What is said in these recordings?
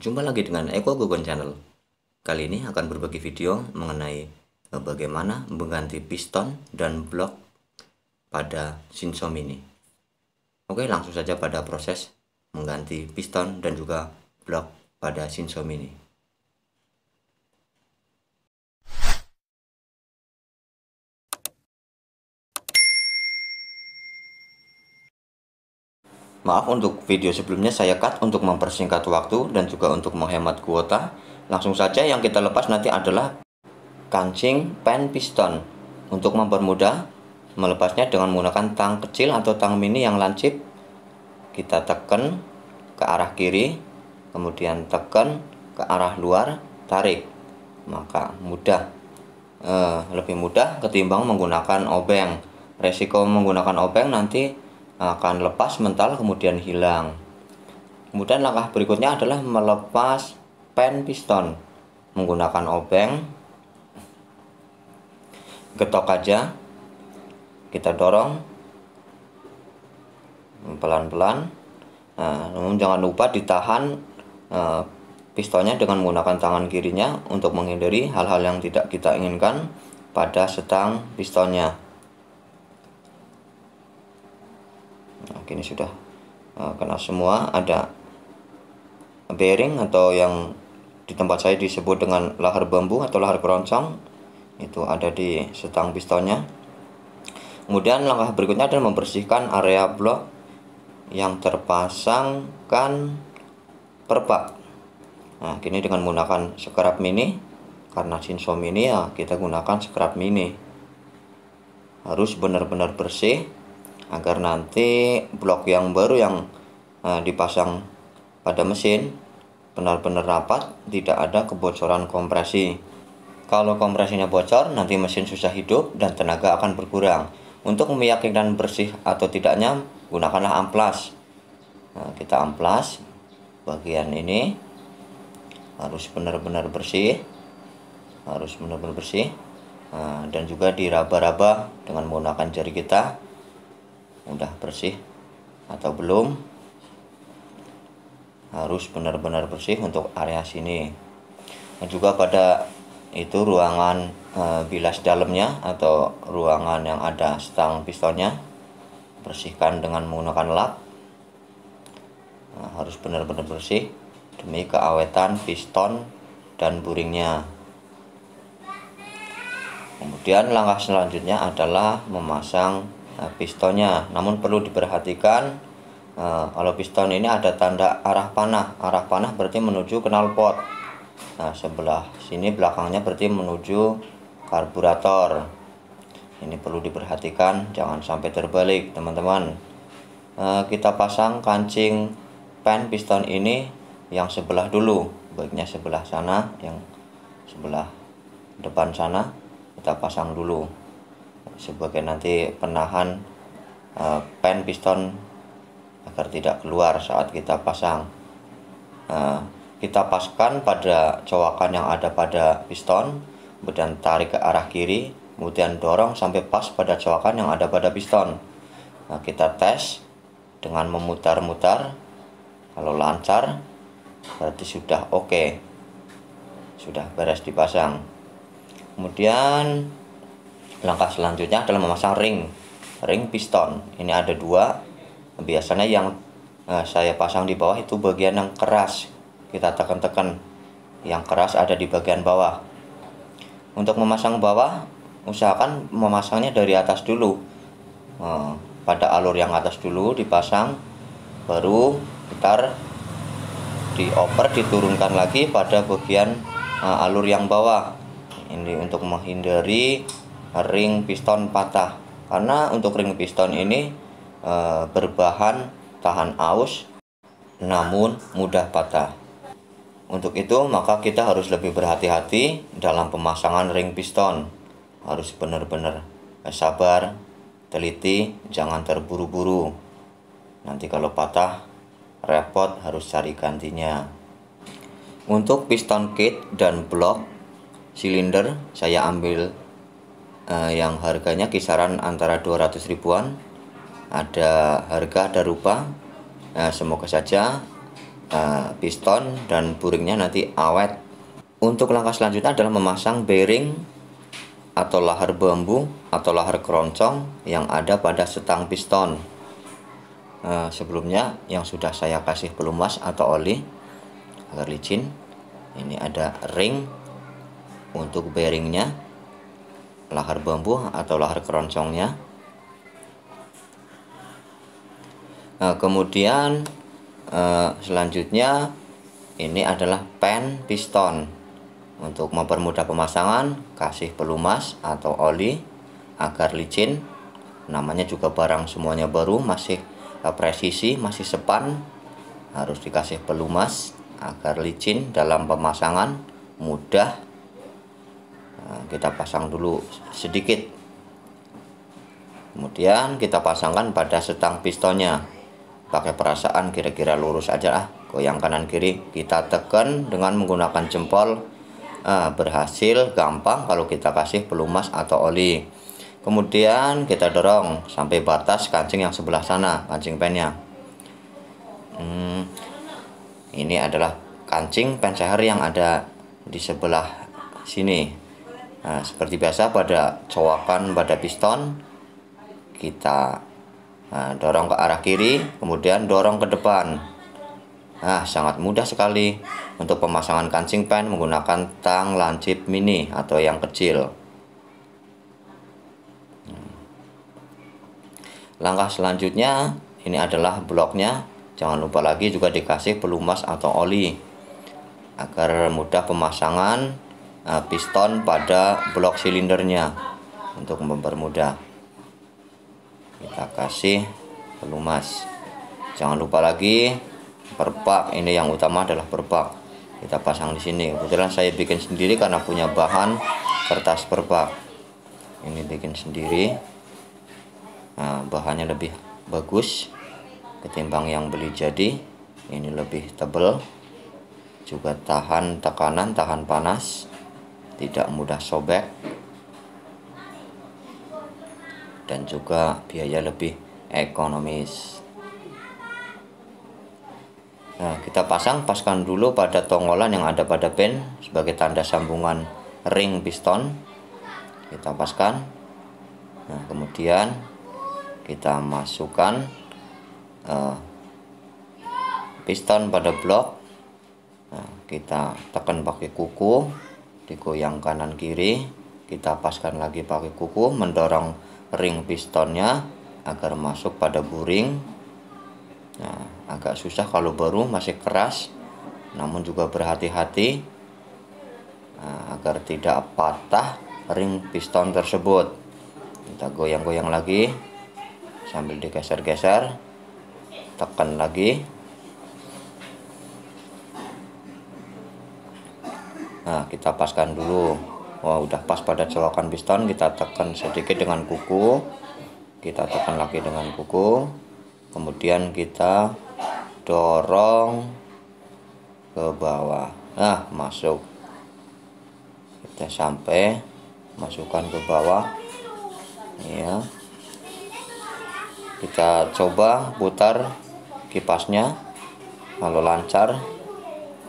Jumpa lagi dengan Eko Gogon Channel. Kali ini akan berbagi video mengenai bagaimana mengganti piston dan blok pada Shinso Mini. Oke, langsung saja pada proses mengganti piston dan juga blok pada Shinso Mini. Maaf untuk video sebelumnya saya cut untuk mempersingkat waktu dan juga untuk menghemat kuota. Langsung saja yang kita lepas nanti adalah kancing pen piston. Untuk mempermudah melepasnya dengan menggunakan tang kecil atau tang mini yang lancip, kita tekan ke arah kiri, kemudian tekan ke arah luar, tarik. Maka lebih mudah ketimbang menggunakan obeng. Resiko menggunakan obeng nanti akan lepas mental kemudian hilang. Kemudian langkah berikutnya adalah melepas pen piston menggunakan obeng. Getok aja, kita dorong pelan-pelan. Namun jangan lupa ditahan pistonnya dengan menggunakan tangan kirinya untuk menghindari hal-hal yang tidak kita inginkan pada setang pistonnya. Nah, kini sudah kena semua. Ada bearing atau yang di tempat saya disebut dengan lahar bambu atau lahar keroncong, itu ada di setang pistonnya. Kemudian langkah berikutnya adalah membersihkan area blok yang terpasangkan perpak. Nah, kini dengan menggunakan scrap mini, karena Shinso Mini ya kita gunakan scrap mini. Harus benar-benar bersih agar nanti blok yang baru yang dipasang pada mesin benar-benar rapat, tidak ada kebocoran kompresi. Kalau kompresinya bocor, nanti mesin susah hidup dan tenaga akan berkurang. Untuk meyakinkan bersih atau tidaknya, gunakanlah amplas. Nah, kita amplas bagian ini harus benar-benar bersih, dan juga diraba-raba dengan menggunakan jari kita. Udah bersih atau belum? Harus benar-benar bersih untuk area sini. Dan juga pada itu ruangan bilas dalamnya atau ruangan yang ada stang pistonnya, bersihkan dengan menggunakan lap. Harus benar-benar bersih demi keawetan piston dan buringnya. Kemudian langkah selanjutnya adalah memasang pistonnya. Namun perlu diperhatikan, kalau piston ini ada tanda arah panah. Arah panah berarti menuju knalpot. Nah, sebelah sini belakangnya berarti menuju karburator. Ini perlu diperhatikan, jangan sampai terbalik, teman-teman. Kita pasang kancing pen piston ini yang sebelah dulu, baiknya sebelah sana, yang sebelah depan sana kita pasang dulu sebagai nanti penahan pen piston agar tidak keluar saat kita pasang. Kita paskan pada cowakan yang ada pada piston, kemudian tarik ke arah kiri, kemudian dorong sampai pas pada cowakan yang ada pada piston. Nah, kita tes dengan memutar-mutar. Kalau lancar berarti sudah oke, sudah beres dipasang. Kemudian langkah selanjutnya adalah memasang ring piston. Ini ada dua. Biasanya yang saya pasang di bawah itu bagian yang keras. Kita tekan-tekan, yang keras ada di bagian bawah. Untuk memasang bawah, usahakan memasangnya dari atas dulu. Pada alur yang atas dulu dipasang, baru putar, dioper, diturunkan lagi pada bagian alur yang bawah. Ini untuk menghindari ring piston patah, karena untuk ring piston ini berbahan tahan aus namun mudah patah. Untuk itu maka kita harus lebih berhati-hati dalam pemasangan ring piston. Harus benar-benar sabar, teliti, jangan terburu-buru. Nanti kalau patah repot, harus cari gantinya. Untuk piston kit dan blok silinder saya ambil yang harganya kisaran antara 200 ribuan. Ada harga, ada rupa. Semoga saja piston dan buringnya nanti awet. Untuk langkah selanjutnya adalah memasang bearing atau lahar bambu atau lahar keroncong yang ada pada setang piston. Sebelumnya yang sudah saya kasih pelumas atau oli agar licin. Ini ada ring untuk bearingnya, lahar bambu atau lahar keroncongnya. Kemudian selanjutnya ini adalah pen piston. Untuk mempermudah pemasangan, kasih pelumas atau oli agar licin. Namanya juga barang semuanya baru, masih presisi, masih sepan, harus dikasih pelumas agar licin dalam pemasangan, mudah. Kita pasang dulu sedikit, kemudian kita pasangkan pada setang pistonnya. Pakai perasaan, kira-kira lurus aja, goyang kanan kiri, kita tekan dengan menggunakan jempol. Berhasil gampang kalau kita kasih pelumas atau oli. Kemudian kita dorong sampai batas kancing yang sebelah sana, kancing pennya. Ini adalah kancing pen seher yang ada di sebelah sini. Seperti biasa pada cowakan pada piston, kita dorong ke arah kiri, kemudian dorong ke depan. Sangat mudah sekali untuk pemasangan kancing pen menggunakan tang lancip mini atau yang kecil. Langkah selanjutnya ini adalah bloknya. Jangan lupa lagi juga dikasih pelumas atau oli agar mudah pemasangan piston pada blok silindernya. Untuk mempermudah, kita kasih pelumas. Jangan lupa lagi perpak, ini yang utama adalah perpak. Kita pasang di sini. Kebetulan saya bikin sendiri karena punya bahan kertas perpak. Ini bikin sendiri. Bahannya lebih bagus ketimbang yang beli jadi. Ini lebih tebal, juga tahan tekanan, tahan panas, tidak mudah sobek, dan juga biaya lebih ekonomis. Kita paskan dulu pada tonggolan yang ada pada pen sebagai tanda sambungan ring piston. Kita paskan. Kemudian kita masukkan piston pada blok. Kita tekan pakai kuku, digoyang kanan kiri. Kita paskan lagi pakai kuku, mendorong ring pistonnya agar masuk pada buring. Agak susah kalau baru, masih keras, namun juga berhati-hati agar tidak patah ring piston tersebut. Kita goyang-goyang lagi sambil digeser-geser, tekan lagi. Kita paskan dulu. Udah pas pada colokan piston, kita tekan sedikit dengan kuku, kita tekan lagi dengan kuku, kemudian kita dorong ke bawah. Masuk. Kita sampai masukkan ke bawah. Ya. Kita coba putar kipasnya. Kalau lancar,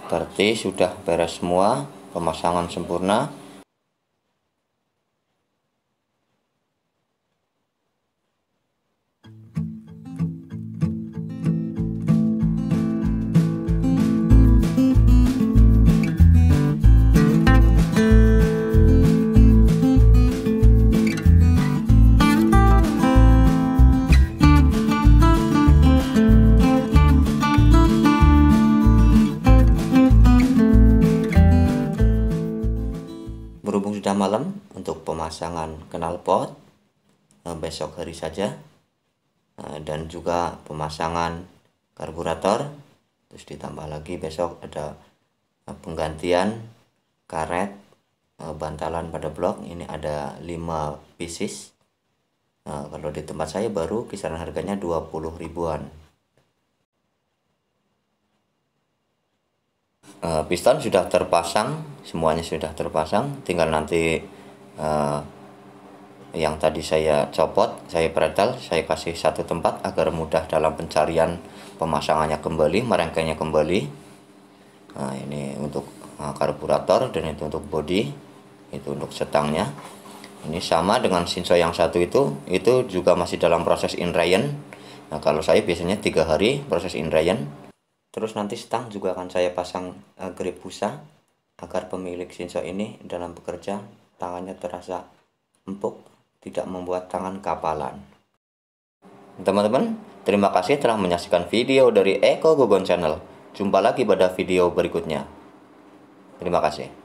berarti sudah beres semua, pemasangan sempurna. Berhubung sudah malam, untuk pemasangan knalpot besok hari saja, dan juga pemasangan karburator, terus ditambah lagi besok ada penggantian karet bantalan pada blok. Ini ada 5 pieces. Kalau di tempat saya baru kisaran harganya 20 ribuan. Piston sudah terpasang, semuanya sudah terpasang, tinggal nanti yang tadi saya copot, saya pretel, saya kasih satu tempat agar mudah dalam pencarian pemasangannya kembali, merengkengnya kembali. Nah, ini untuk karburator, dan itu untuk bodi, itu untuk setangnya. Ini sama dengan Shinso yang satu itu juga masih dalam proses inrayen. Nah, kalau saya biasanya 3 hari proses inrayen. Terus nanti stang juga akan saya pasang grip busa agar pemilik Shinso ini dalam bekerja tangannya terasa empuk, tidak membuat tangan kapalan. Teman-teman, terima kasih telah menyaksikan video dari Eko Gogon Channel. Jumpa lagi pada video berikutnya. Terima kasih.